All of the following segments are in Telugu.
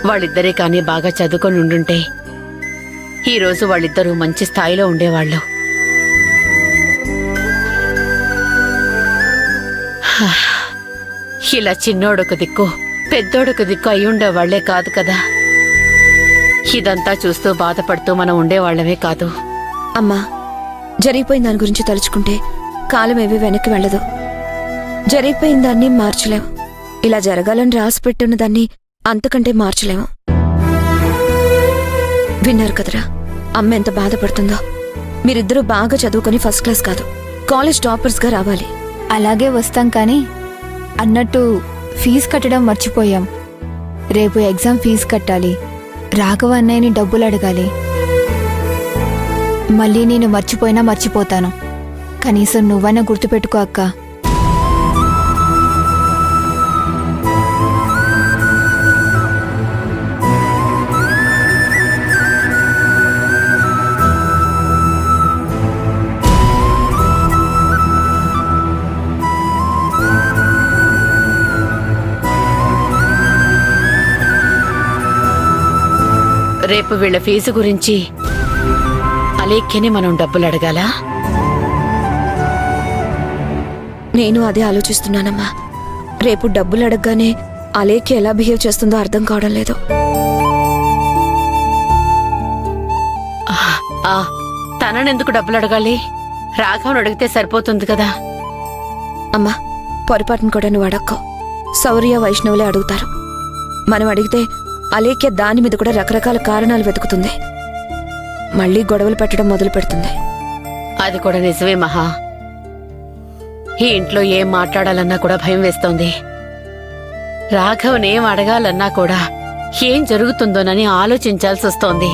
వాళ్ళిద్దరే కానీ బాగా చదువుకొని ఉండుంటే ఈరోజు వాళ్ళిద్దరూ మంచి స్థాయిలో ఉండేవాళ్ళు. ఇలా చిన్నోడొక దిక్కు పెద్దోడొక దిక్కు అయ్యుండేవాళ్లే కాదు కదా. ఇదంతా చూస్తూ బాధపడుతూ మనం ఉండేవాళ్లమే కాదు. అమ్మా, జరిగిపోయిన దాని గురించి తలుచుకుంటే కాలమేవి వెనక్కి వెళ్ళదు. జరిగిపోయిన దాన్ని మార్చలేము. ఇలా జరగాలని రాసి పెట్టున్న దాన్ని అంతకంటే మార్చలేము. విన్నారు కదరా అమ్మ ఎంత బాధపడుతుందో. మీరిద్దరూ బాగా చదువుకొని ఫస్ట్ క్లాస్ కాదు, కాలేజ్ టాపర్స్గా రావాలి. అలాగే వస్తాం, కానీ అన్నట్టు ఫీజు కట్టడం మర్చిపోయాం. రేపు ఎగ్జామ్ ఫీజు కట్టాలి. రాఘవ అన్నయ్యని డబ్బులు అడగాలి. మళ్ళీ నేను మర్చిపోతాను. కనీసం నువ్వన్నా గుర్తుపెట్టుకో అక్క. రేపు వీళ్ల ఫీజు గురించి అలేఖ్యని మనం డబ్బులు అడగాలా? నేను అదే ఆలోచిస్తున్నానమ్మా. రేపు డబ్బులు అడగగానే అలేఖ్య ఎలా బిహేవ్ చేస్తుందో అర్థం కావడం లేదు. తననెందుకు డబ్బులు అడగాలి? రాఘవన్ అడిగితే సరిపోతుంది కదా. అమ్మా, పొరపాటును కూడా నువ్వు అడక్కో. శౌర్య వైష్ణవులే అడుగుతారు. మనం అడిగితే అలేఖ్య దాని మీద కూడా రకరకాల కారణాలు వెతుకుతుంది. మళ్ళీ గొడవలు పెట్టడం మొదలు పెడుతుంది. అది కూడా నిజమే మహా. ఈ ఇంట్లో ఏం మాట్లాడాలన్నా కూడా భయం వేస్తోంది. రాఘవన్ ఏం అడగాలన్నా కూడా ఏం జరుగుతుందోనని ఆలోచించాల్సి వస్తోంది.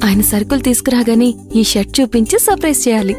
ఆయన సరుకులు తీసుకురాగాని ఈ షర్ట్ చూపించి సర్ప్రైజ్ చేయాలి.